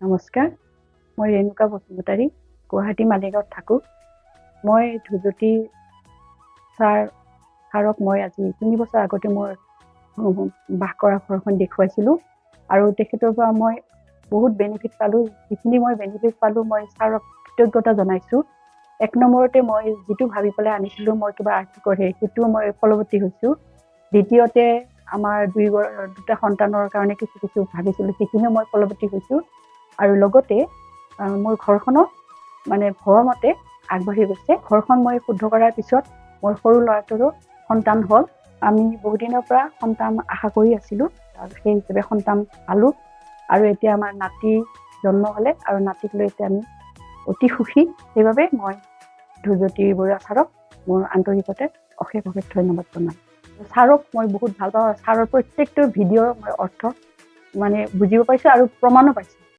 নমস্কাৰ, মই ৰেণুকা বসুমতাৰী গুৱাহাটী মালিগাঁৱত থাকোঁ। মই ধুজতি ছাৰক মই আজি 3 বছৰ আগতে মই বাস কৰা ঘৰখন দেখুৱাইছিলোঁ আৰু তেখেতৰ পৰা মই বহুত বেনিফিট পালোঁ। যিখিনি মই বেনিফিট পালোঁ মই ছাৰক কৃতজ্ঞতা জনাইছোঁ। 1 নম্বৰতে মই যিটো ভাবি পেলাই আনিছিলোঁ মই কিবা আৰ্থিকৰে সেইটো মই ফলৱতী হৈছোঁ। দ্বিতীয়তে আমাৰ দুটা সন্তানৰ কাৰণে কিছু ভাবিছিলোঁ সেইখিনিও মই ফলৱতী হৈছোঁ আৰু লগতে মোৰ ঘৰখনো মানে ভৰমতে আগবাঢ়ি গৈছে। ঘৰখন মই শুদ্ধ কৰাৰ পিছত মোৰ সৰু ল'ৰাটোৰো সন্তান হ'ল। আমি বহুদিনৰ পৰা সন্তান আশা কৰি আছিলোঁ আৰু সেই হিচাপে সন্তান পালোঁ আৰু এতিয়া আমাৰ নাতি জন্ম হ'লে আৰু নাতিক লৈ এতিয়া আমি অতি সুখী। সেইবাবে মই ধুজতি বৰুৱা ছাৰক মোৰ আন্তৰিকতে অশেষ ধন্যবাদ জনাম। ছাৰক মই বহুত ভাল পাওঁ। ছাৰৰ প্ৰত্যেকটো ভিডিঅ'ৰ মই অৰ্থ মানে বুজিব পাৰিছোঁ আৰু প্ৰমাণো পাইছোঁ।